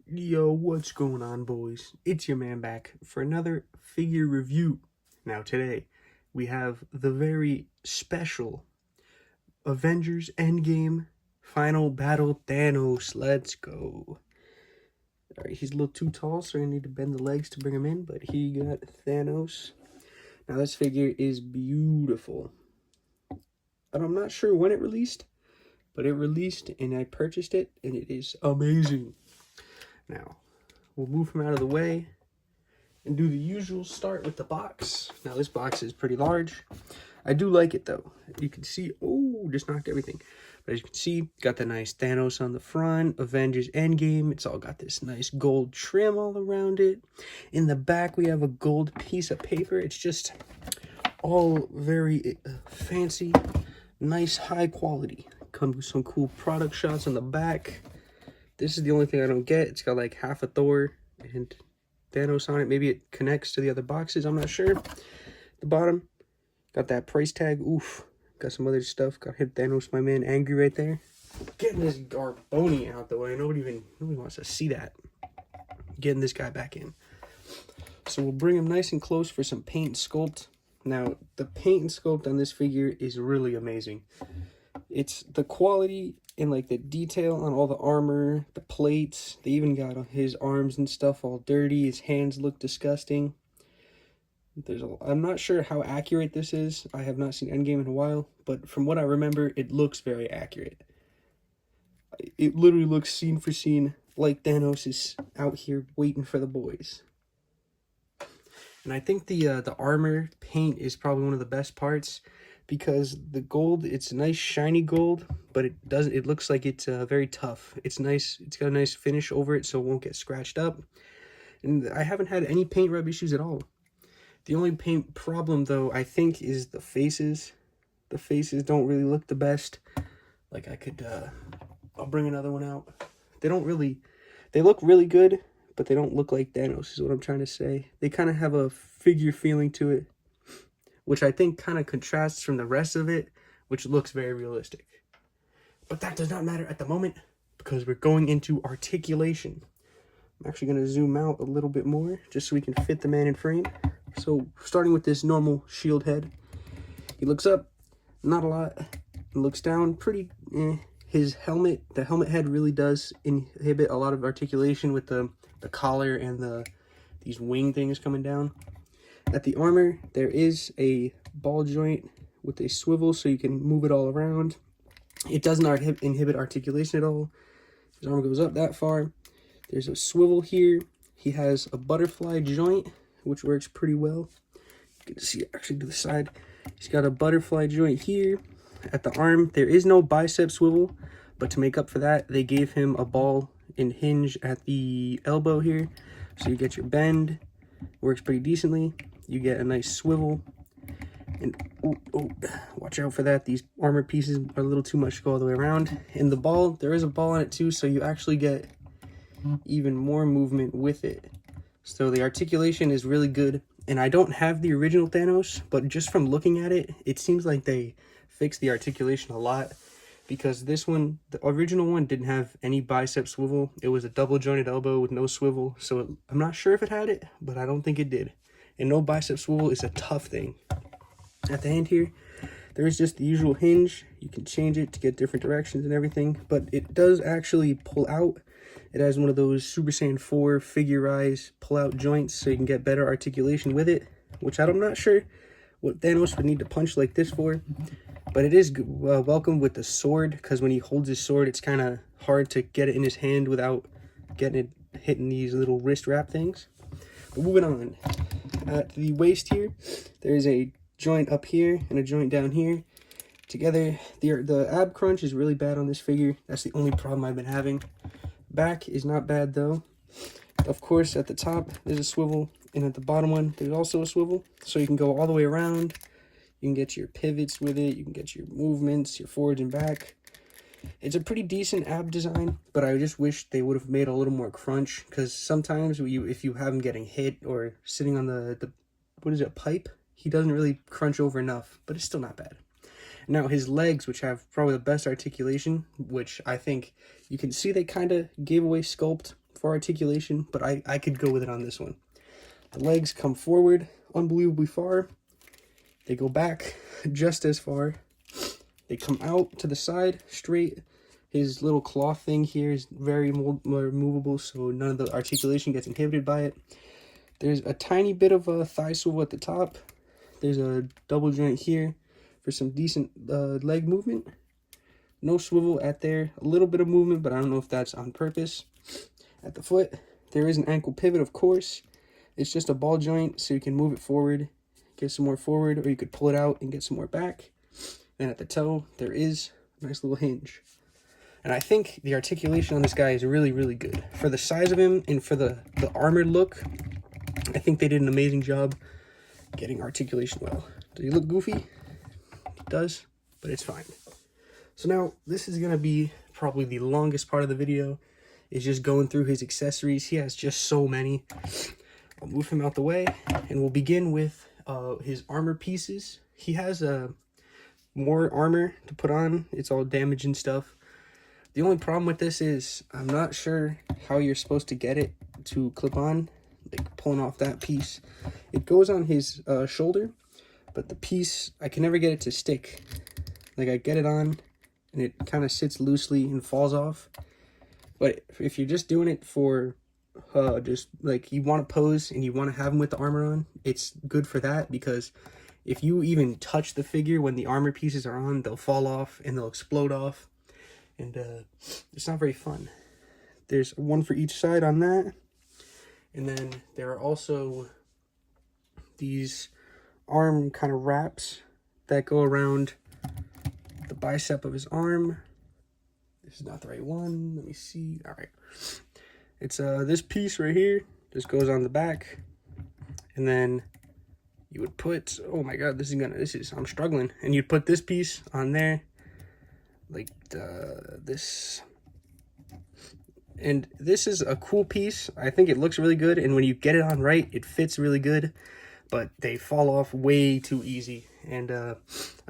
Yo, what's going on, boys? It's your man back for another figure review. Now, today, we have the very special Avengers Endgame Final Battle Thanos. Let's go. Alright, he's a little too tall, so I need to bend the legs to bring him in, but he got Thanos. Now, this figure is beautiful. And I'm not sure when it released, but it released and I purchased it, and it is amazing. Now, we'll move him out of the way and do the usual start with the box. Now, this box is pretty large. I do like it, though. You can see, oh, just knocked everything. But as you can see, got the nice Thanos on the front, Avengers Endgame. It's all got this nice gold trim all around it. In the back, we have a gold piece of paper. It's just all very fancy, nice, high quality. Comes with some cool product shots on the back. This is the only thing I don't get. It's got like half a Thor and Thanos on it. Maybe it connects to the other boxes. I'm not sure. The bottom, got that price tag. Oof. Got some other stuff. Got hit Thanos, my man, angry right there. Getting this Garboni out the way. Nobody wants to see that. Getting this guy back in. So we'll bring him nice and close for some paint and sculpt. Now, the paint and sculpt on this figure is really amazing. It's the quality and like the detail on all the armor, the plates. They even got his arms and stuff all dirty. His hands look disgusting. I'm not sure how accurate this is. I have not seen Endgame in a while, but from what I remember, it looks very accurate. It literally looks scene for scene like Thanos is out here waiting for the boys. And I think the armor paint is probably one of the best parts, because the gold, it's nice shiny gold, but it looks like it's very tough. It's nice. It's got a nice finish over it, so it won't get scratched up. And I haven't had any paint rub issues at all. The only paint problem, though, I think, is the faces. The faces don't really look the best. Like, I'll bring another one out. They look really good, but they don't look like Thanos, is what I'm trying to say. They kind of have a figure feeling to it, which I think kind of contrasts from the rest of it, which looks very realistic. But that does not matter at the moment, because we're going into articulation. I'm actually going to zoom out a little bit more, just so we can fit the man in frame. So, starting with this normal shield head. He looks up, not a lot. He looks down, pretty His helmet, the helmet head really does inhibit a lot of articulation with the collar and these wing things coming down. At the armor, there is a ball joint with a swivel, so you can move it all around. It does not inhibit articulation at all. His armor goes up that far. There's a swivel here. He has a butterfly joint, which works pretty well. You can see actually to the side. He's got a butterfly joint here. At the arm, there is no bicep swivel, but to make up for that, they gave him a ball and hinge at the elbow here. So you get your bend. Works pretty decently. You get a nice swivel, and watch out for that. These armor pieces are a little too much to go all the way around. And the ball, there is a ball on it too, so you actually get even more movement with it. So the articulation is really good. And I don't have the original Thanos, but just from looking at it, it seems like they fixed the articulation a lot, because this one, the original one, didn't have any bicep swivel. It was a double jointed elbow with no swivel, so I'm not sure if it had it, but I don't think it did. And no bicep swivel is a tough thing. At the end here, there is just the usual hinge. You can change it to get different directions and everything, but it does actually pull out. It has one of those Super Saiyan 4 figure-rise pull-out joints, so you can get better articulation with it, which I'm not sure what Thanos would need to punch like this for. But it is welcome with the sword, because when he holds his sword, it's kind of hard to get it in his hand without getting it hitting these little wrist wrap things. But moving on. At the waist here, there's a joint up here and a joint down here. Together, the ab crunch is really bad on this figure. That's the only problem I've been having. Back is not bad, though. Of course, at the top, there's a swivel, and at the bottom one, there's also a swivel. So you can go all the way around. You can get your pivots with it. You can get your movements, your forwards and back. It's a pretty decent ab design, but I just wish they would have made a little more crunch, because sometimes if you have him getting hit or sitting on the what is it, pipe, he doesn't really crunch over enough, but it's still not bad. Now, his legs, which have probably the best articulation, which I think you can see they kind of gave away Sculpt for articulation, but I could go with it on this one. The legs come forward unbelievably far. They go back just as far. They come out to the side straight. His little cloth thing here is very more movable, so none of the articulation gets inhibited by it. There's a tiny bit of a thigh swivel at the top. There's a double joint here for some decent leg movement. No swivel at there. A little bit of movement, but I don't know if that's on purpose. At the foot, there is an ankle pivot, of course. It's just a ball joint, so you can move it forward, get some more forward, or you could pull it out and get some more back. Then at the toe, there is a nice little hinge. And I think the articulation on this guy is really, really good. For the size of him and for the armored look, I think they did an amazing job getting articulation well. Does he look goofy? It does, but it's fine. So now, this is going to be probably the longest part of the video, is just going through his accessories. He has just so many. I'll move him out the way, and we'll begin with his armor pieces. He has more armor to put on. It's all damaged and stuff. The only problem with this is I'm not sure how you're supposed to get it to clip on, like pulling off that piece. It goes on his shoulder, but the piece, I can never get it to stick. Like, I get it on, and it kind of sits loosely and falls off. But if you're just doing it for just like you want to pose and you want to have him with the armor on, it's good for that, because if you even touch the figure when the armor pieces are on, they'll fall off and they'll explode off, and it's not very fun. There's one for each side on that, and then there are also these arm kind of wraps that go around the bicep of his arm. This is not the right one. Let me see. All right. It's this piece right here just goes on the back, and then you would put, oh my god, I'm struggling. And you'd put this piece on there, like this. And this is a cool piece. I think it looks really good, and when you get it on right, it fits really good, but they fall off way too easy. And I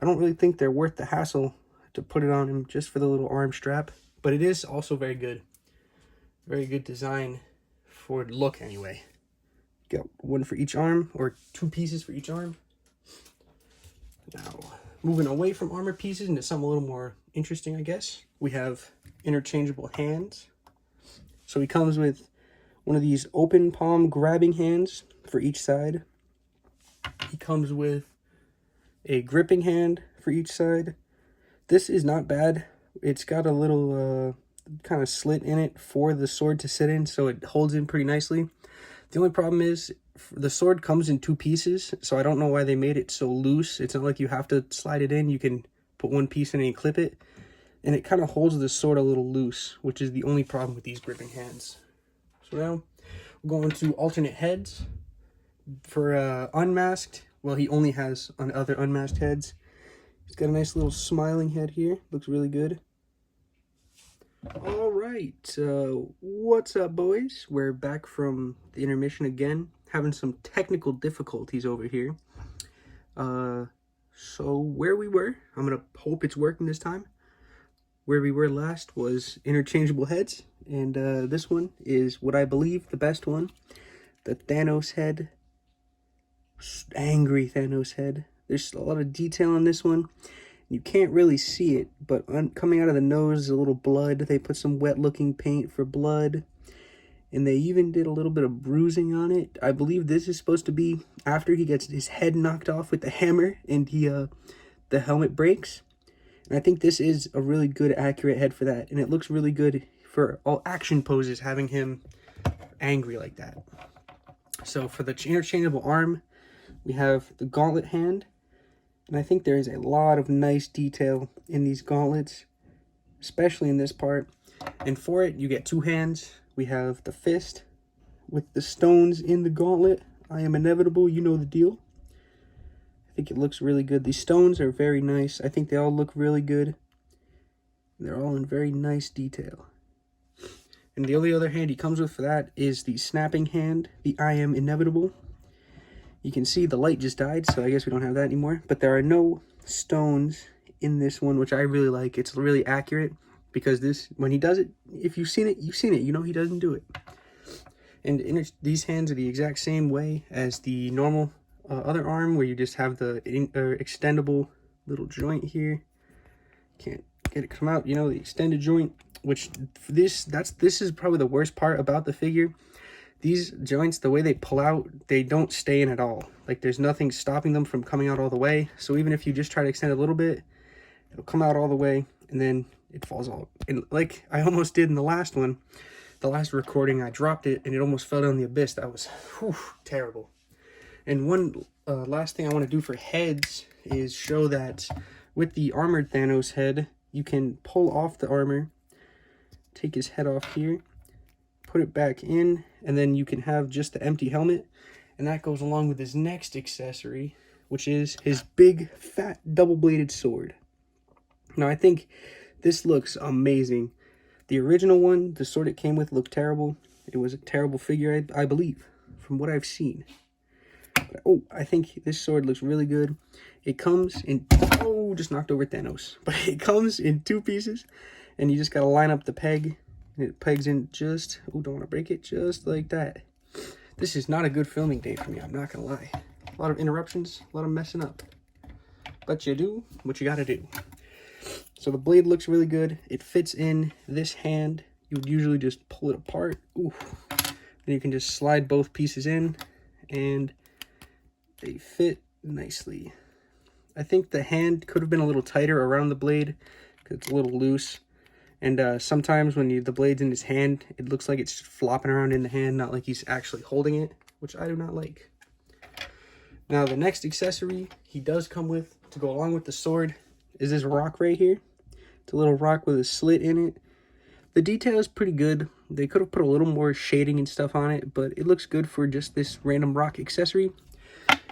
don't really think they're worth the hassle to put it on him just for the little arm strap, but it is also very good. Very good design for look anyway. Got one for each arm, or two pieces for each arm. Now, moving away from armor pieces into something a little more interesting, I guess. We have interchangeable hands. So he comes with one of these open palm grabbing hands for each side. He comes with a gripping hand for each side. This is not bad. It's got a little kind of slit in it for the sword to sit in, so it holds in pretty nicely. The only problem is the sword comes in two pieces, so I don't know why they made it so loose. It's not like you have to slide it in. You can put one piece in and clip it, and it kind of holds the sword a little loose, which is the only problem with these gripping hands. So now we're going to alternate heads. For unmasked, well, he only has on other unmasked heads. He's got a nice little smiling head here. Looks really good. All right, what's up, boys? We're back from the intermission again, having some technical difficulties over here. So where we were, I'm gonna hope it's working this time. Where we were last was interchangeable heads, and this one is what I believe the best one, the Thanos head, angry Thanos head. There's a lot of detail on this one. You can't really see it, but coming out of the nose is a little blood. They put some wet-looking paint for blood, and they even did a little bit of bruising on it. I believe this is supposed to be after he gets his head knocked off with the hammer, and the helmet breaks. And I think this is a really good, accurate head for that, and it looks really good for all action poses, having him angry like that. So for the interchangeable arm, we have the gauntlet hand. And I think there is a lot of nice detail in these gauntlets, especially in this part. And for it, you get two hands. We have the fist with the stones in the gauntlet. I am inevitable, you know the deal. I think it looks really good. These stones are very nice. I think they all look really good. They're all in very nice detail. And the only other hand he comes with for that is the snapping hand, the I am inevitable. You can see the light just died, so I guess we don't have that anymore. But there are no stones in this one, which I really like. It's really accurate, because this, when he does it, if you've seen it, you've seen it. You know he doesn't do it. And these hands are the exact same way as the normal other arm, where you just have the extendable little joint here. Can't get it come out, you know, the extended joint, which this is probably the worst part about the figure. These joints, the way they pull out, they don't stay in at all. Like, there's nothing stopping them from coming out all the way. So even if you just try to extend a little bit, it'll come out all the way, and then it falls out. And like I almost did in the last one, the last recording, I dropped it, and it almost fell down the abyss. That was terrible. And one last thing I want to do for heads is show that with the armored Thanos head, you can pull off the armor, take his head off here, put it back in, and then you can have just the empty helmet. And that goes along with his next accessory, which is his big, fat, double-bladed sword. Now, I think this looks amazing. The original one, the sword it came with, looked terrible. It was a terrible figure, I believe, from what I've seen. But, oh, I think this sword looks really good. It comes in... Oh, just knocked over Thanos. But it comes in 2 pieces, and you just got to line up the peg. And it pegs in just... Oh, don't want to break it. Just like that. This is not a good filming day for me, I'm not going to lie. A lot of interruptions, a lot of messing up. But you do what you got to do. So the blade looks really good. It fits in this hand. You would usually just pull it apart. Ooh. Then you can just slide both pieces in, and they fit nicely. I think the hand could have been a little tighter around the blade because it's a little loose. And sometimes when the blade's in his hand, it looks like it's flopping around in the hand, not like he's actually holding it, which I do not like. Now, the next accessory he does come with to go along with the sword is this rock right here. It's a little rock with a slit in it. The detail is pretty good. They could have put a little more shading and stuff on it, but it looks good for just this random rock accessory.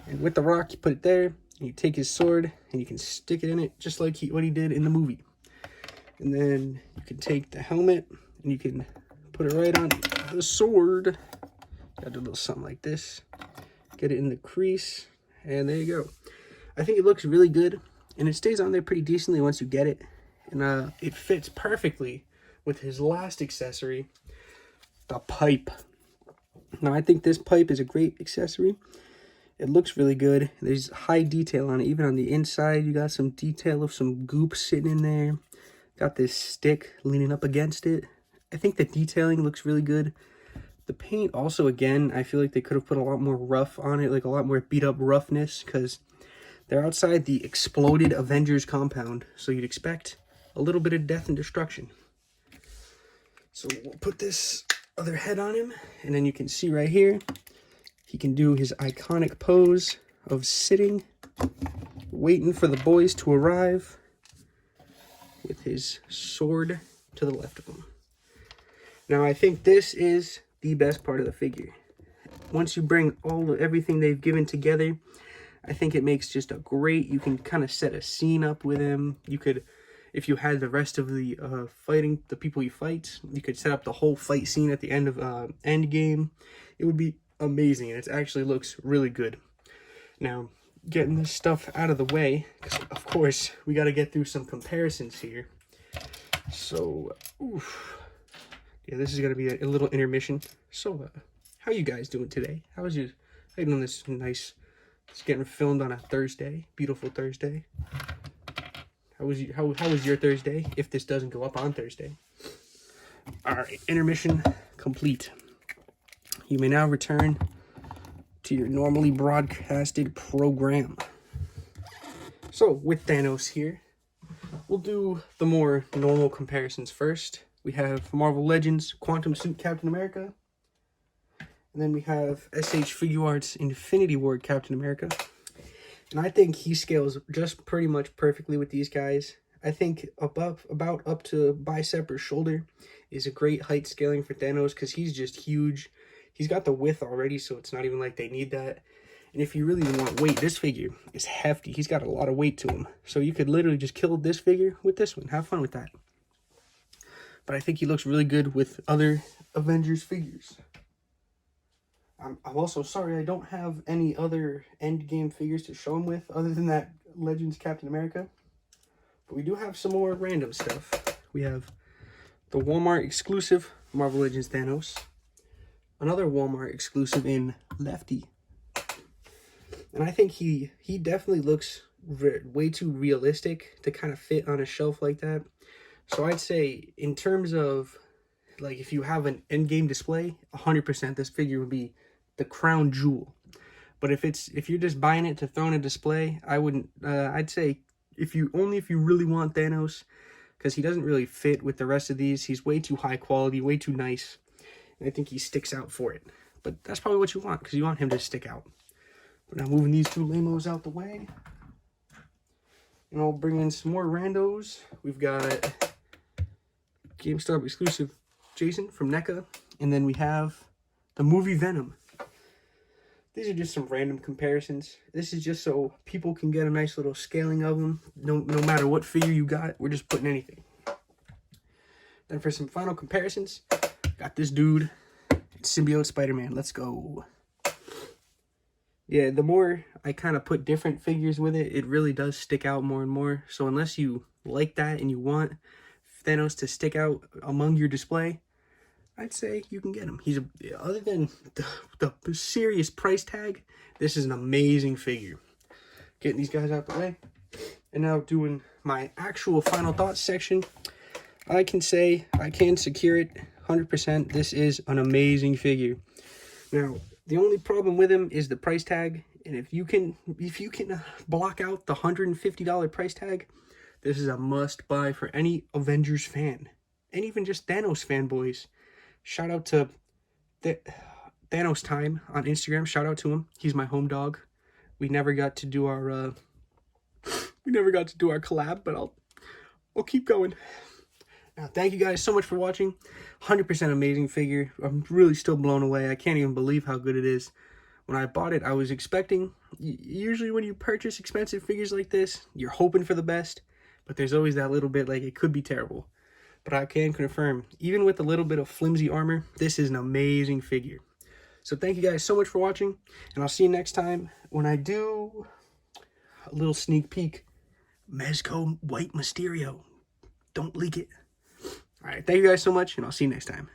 And with the rock, you put it there, and you take his sword, and you can stick it in it just like what he did in the movie. And then you can take the helmet, and you can put it right on the sword. Gotta do a little something like this. Get it in the crease, and there you go. I think it looks really good, and it stays on there pretty decently once you get it. And it fits perfectly with his last accessory, the pipe. Now, I think this pipe is a great accessory. It looks really good. There's high detail on it. Even on the inside, you got some detail of some goop sitting in there. Got this stick leaning up against it. I think the detailing looks really good. The paint also, again, I feel like they could have put a lot more rough on it, like a lot more beat up roughness, because they're outside the exploded Avengers compound, so you'd expect a little bit of death and destruction. So we'll put this other head on him, and then you can see right here, he can do his iconic pose of sitting, waiting for the boys to arrive, with his sword to the left of him. Now, I think this is the best part of the figure. Once you bring everything they've given together, I think it makes just a great, you can kind of set a scene up with him. You could, if you had the rest of the the people he fights, you could set up the whole fight scene at the end of Endgame. It would be amazing, and it actually looks really good. Now, getting this stuff out of the way, because of course we got to get through some comparisons here. So, yeah, this is gonna be a little intermission. So, how you guys doing today? How you doing this nice? It's getting filmed on a Thursday, beautiful Thursday. How was your Thursday? If this doesn't go up on Thursday. All right, intermission complete. You may now return to your normally broadcasted program. So, with Thanos here, we'll do the more normal comparisons first. We have Marvel Legends Quantum Suit Captain America. And then we have SH Figuarts Infinity War Captain America. And I think he scales just pretty much perfectly with these guys. I think about up to bicep or shoulder is a great height scaling for Thanos because he's just huge. He's got the width already, so it's not even like they need that. And if you really want weight, this figure is hefty. He's got a lot of weight to him. So you could literally just kill this figure with this one. Have fun with that. But I think he looks really good with other Avengers figures. I'm also sorry I don't have any other Endgame figures to show him with other than that Legends Captain America. But we do have some more random stuff. We have the Walmart exclusive Marvel Legends Thanos. another Walmart exclusive in Lefty. And I think he definitely looks way too realistic to kind of fit on a shelf like that. So I'd say in terms of, like, if you have an Endgame display, 100% this figure would be the crown jewel. But if you're just buying it to throw in a display, I wouldn't. I'd say if you really want Thanos, because he doesn't really fit with the rest of these. He's way too high quality, way too nice, and I think he sticks out for it. But that's probably what you want, because you want him to stick out. But now moving these two lamos out the way, and I'll bring in some more randos. We've got GameStop exclusive Jason from NECA, and then we have the movie Venom. These are just some random comparisons. This is just so people can get a nice little scaling of them. No matter what figure you got, we're just putting anything. Then for some final comparisons, got this dude, Symbiote Spider-Man. Let's go. Yeah, the more I kind of put different figures with it, it really does stick out more and more. So unless you like that and you want Thanos to stick out among your display, I'd say you can get him. Other than the serious price tag, this is an amazing figure. Getting these guys out the way. And now doing my actual final thoughts section. I can say, I can secure it 100%. This is an amazing figure. Now, the only problem with him is the price tag. And if you can block out the $150 price tag, this is a must buy for any Avengers fan. And even just Thanos fanboys. Shout out to Thanos Time on Instagram. Shout out to him. He's my home dog. We never got to do our collab, but I'll keep going. Now, thank you guys so much for watching. 100% amazing figure. I'm really still blown away. I can't even believe how good it is. When I bought it, I was expecting, usually when you purchase expensive figures like this, you're hoping for the best, but there's always that little bit like it could be terrible. But I can confirm, even with a little bit of flimsy armor, this is an amazing figure. So thank you guys so much for watching, and I'll see you next time when I do a little sneak peek. Mezco White Mysterio. Don't leak it. All right, thank you guys so much, and I'll see you next time.